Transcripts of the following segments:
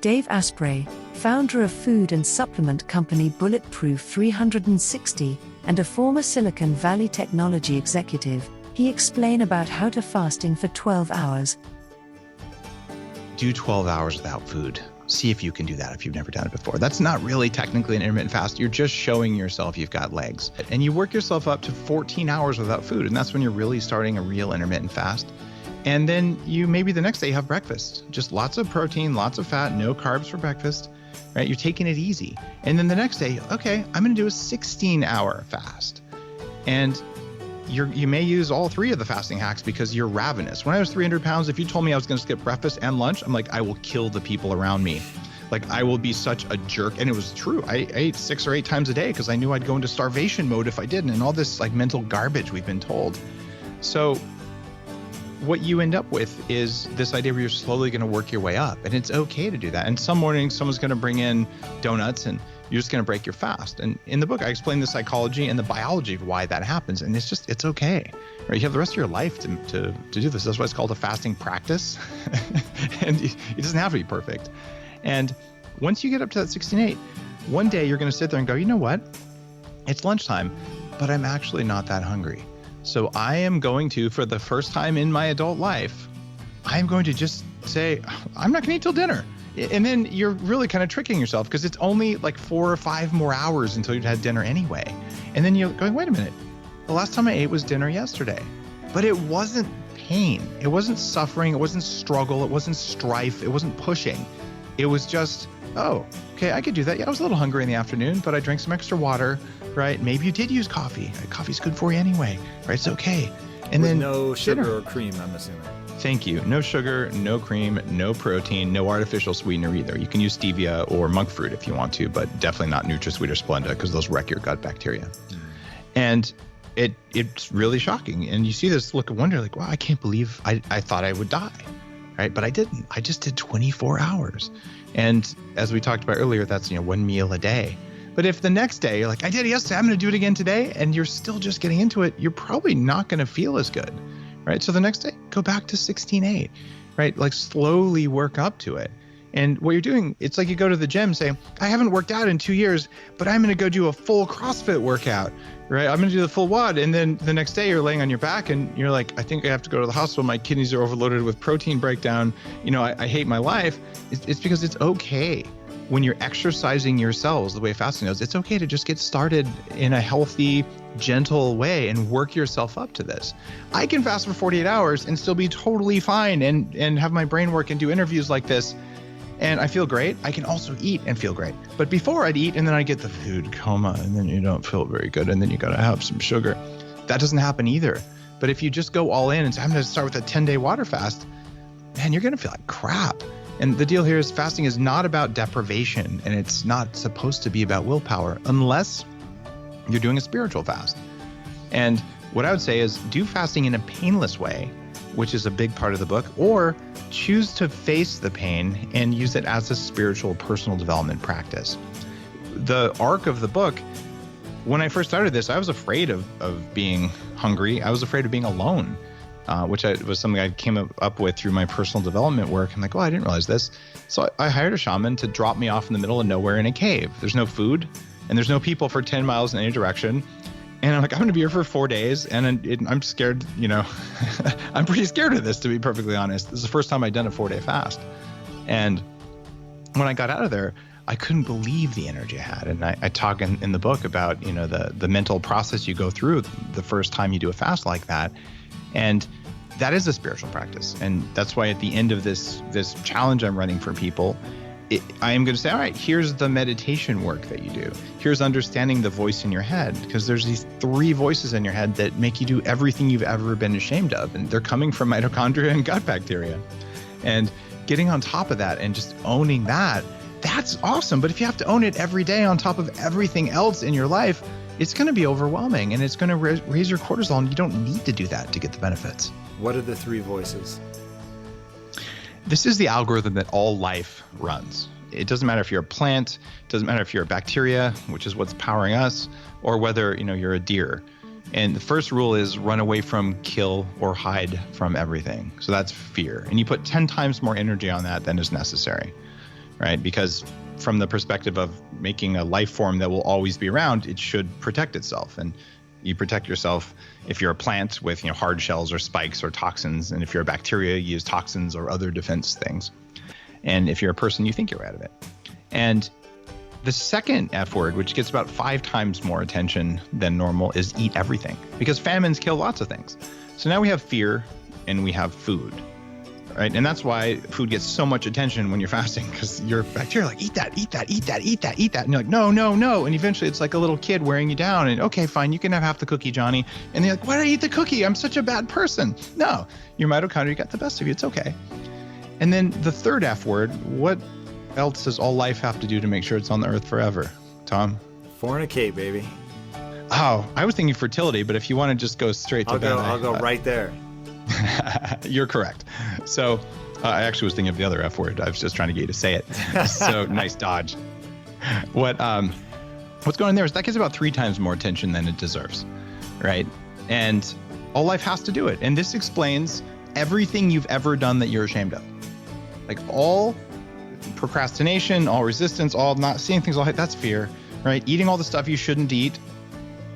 Dave Asprey, founder of food and supplement company Bulletproof 360 and a former Silicon Valley technology executive, he explained about how to fasting for 12 hours. Do 12 hours without food. See if you can do that if you've never done it before. That's not really technically an intermittent fast. You're just showing yourself you've got legs. And you work yourself up to 14 hours without food. And that's when you're really starting a real intermittent fast. And then you maybe the next day have breakfast. Just lots of protein, lots of fat, no carbs for breakfast, right? You're taking it easy. And then the next day, okay, I'm going to do a 16-hour fast. And you may use all three of the fasting hacks because you're ravenous. When I was 300 pounds, if you told me I was going to skip breakfast and lunch, I'm like, I will kill the people around me. Like, I will be such a jerk. And it was true. I ate 6 or 8 times a day because I knew I'd go into starvation mode if I didn't, and all this like mental garbage we've been told. So what you end up with is this idea where you're slowly going to work your way up, and it's okay to do that. And some mornings someone's going to bring in donuts and you're just going to break your fast. And in the book, I explain the psychology and the biology of why that happens. And it's okay. Right? You have the rest of your life to do this. That's why it's called a fasting practice. And it doesn't have to be perfect. And once you get up to that 16.8, one day you're going to sit there and go, you know what? It's lunchtime, but I'm actually not that hungry. So I am going to, for the first time in my adult life, I'm going to just say, I'm not going to eat till dinner. And then you're really kind of tricking yourself because it's only like 4 or 5 more hours until you've had dinner anyway. And then you're going, wait a minute, the last time I ate was dinner yesterday. But it wasn't pain. It wasn't suffering. It wasn't struggle. It wasn't strife. It wasn't pushing. It was just, oh, okay, I could do that. Yeah, I was a little hungry in the afternoon, but I drank some extra water, right? Maybe you did use coffee. Coffee's good for you anyway, right? It's okay. And with then no sugar dinner. or cream, I'm assuming. Thank you. No sugar, no cream, no protein, no artificial sweetener either. You can use stevia or monk fruit if you want to, but definitely not NutraSweet or Splenda because those wreck your gut bacteria. And it's really shocking. And you see this look of wonder like, wow, I can't believe I thought I would die, right? But I didn't. I just did 24 hours. And as we talked about earlier, that's 1 meal a day. But if the next day you're like, I did it yesterday, I'm going to do it again today, and you're still just getting into it, you're probably not going to feel as good. Right. So the next day, go back to 16.8, right? Like slowly work up to it. And what you're doing, it's like you go to the gym, say, I haven't worked out in 2 years, but I'm going to go do a full CrossFit workout, right? I'm going to do the full WOD. And then the next day you're laying on your back and you're like, I think I have to go to the hospital. My kidneys are overloaded with protein breakdown. I hate my life. It's because it's okay. When you're exercising your cells the way fasting does, it's okay to just get started in a healthy, gentle way and work yourself up to this. I can fast for 48 hours and still be totally fine and have my brain work and do interviews like this. And I feel great. I can also eat and feel great. But before I'd eat and then I get the food coma and then you don't feel very good and then you got to have some sugar. That doesn't happen either. But if you just go all in and say, I'm going to start with a 10-day water fast, man, you're going to feel like crap. And the deal here is fasting is not about deprivation, and it's not supposed to be about willpower unless you're doing a spiritual fast. And what I would say is do fasting in a painless way, which is a big part of the book, or choose to face the pain and use it as a spiritual personal development practice. The arc of the book, when I first started this, I was afraid of being hungry. I was afraid of being alone. Which was something I came up with through my personal development work. I'm like, oh, I didn't realize this. So I hired a shaman to drop me off in the middle of nowhere in a cave. There's no food and there's no people for 10 miles in any direction. And I'm like, I'm going to be here for 4 days. And I'm scared, I'm pretty scared of this, to be perfectly honest. This is the first time I'd done a 4-day fast. And when I got out of there, I couldn't believe the energy I had. And I talk in the book about, the mental process you go through the first time you do a fast like that. And that is a spiritual practice. And that's why at the end of this challenge I'm running for people, I am going to say, all right, here's the meditation work that you do. Here's understanding the voice in your head, because there's these 3 voices in your head that make you do everything you've ever been ashamed of. And they're coming from mitochondria and gut bacteria. And getting on top of that and just owning that, that's awesome. But if you have to own it every day on top of everything else in your life, it's going to be overwhelming and it's going to raise your cortisol, and you don't need to do that to get the benefits. What are the 3 voices? This is the algorithm that all life runs. It doesn't matter if you're a plant, it doesn't matter if you're a bacteria, which is what's powering us, or whether you're a deer. And the first rule is run away from, kill, or hide from everything. So that's fear. And you put 10 times more energy on that than is necessary. right? Because from the perspective of making a life form that will always be around, it should protect itself. And you protect yourself if you're a plant with hard shells or spikes or toxins. And if you're a bacteria, you use toxins or other defense things. And if you're a person, you think you're out of it. And the second F word, which gets about 5 times more attention than normal, is eat everything. Because famines kill lots of things. So now we have fear and we have food. Right? And that's why food gets so much attention when you're fasting, because your bacteria are like, eat that, eat that, eat that, eat that, eat that. And you're like, no, no, no. And eventually it's like a little kid wearing you down. And okay, fine, you can have half the cookie, Johnny. And they're like, why did I eat the cookie? I'm such a bad person. No, your mitochondria got the best of you. It's okay. And then the third F word, what else does all life have to do to make sure it's on the earth forever? Tom? Fornicate, baby. Oh, I was thinking fertility, but if you want to just go straight to that. I'll go right there. You're correct. So I actually was thinking of the other F word. I was just trying to get you to say it. So nice dodge. What's going on there is that gets about 3 times more attention than it deserves, right? And all life has to do it. And this explains everything you've ever done that you're ashamed of. Like all procrastination, all resistance, all not seeing things, all that's fear, right? Eating all the stuff you shouldn't eat,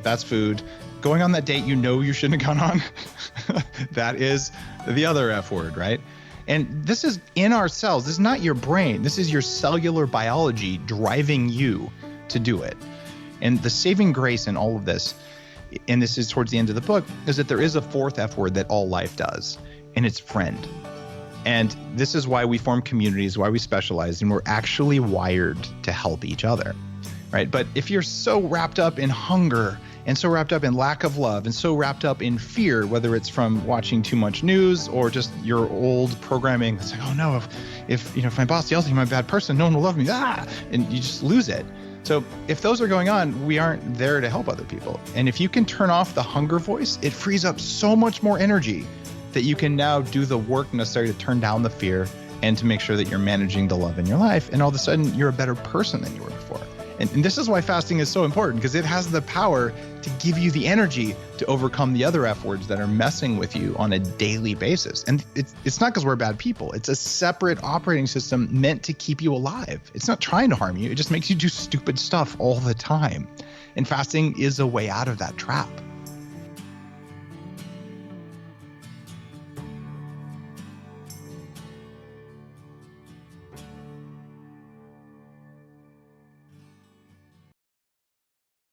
that's food. Going on that date you shouldn't have gone on, that is the other F word, right? And this is in our cells. This is not your brain. This is your cellular biology driving you to do it. And the saving grace in all of this, and this is towards the end of the book, is that there is a fourth F word that all life does, and it's friend. And this is why we form communities, why we specialize, and we're actually wired to help each other, right? But if you're so wrapped up in hunger and so wrapped up in lack of love and so wrapped up in fear, whether it's from watching too much news or just your old programming, it's like, oh no, if my boss yells at me, I'm a bad person, no one will love me, and you just lose it. So if those are going on, we aren't there to help other people. And if you can turn off the hunger voice, it frees up so much more energy that you can now do the work necessary to turn down the fear and to make sure that you're managing the love in your life. And all of a sudden, you're a better person than you were before. And this is why fasting is so important, because it has the power to give you the energy to overcome the other F words that are messing with you on a daily basis. And it's not because we're bad people. It's a separate operating system meant to keep you alive. It's not trying to harm you. It just makes you do stupid stuff all the time. And fasting is a way out of that trap.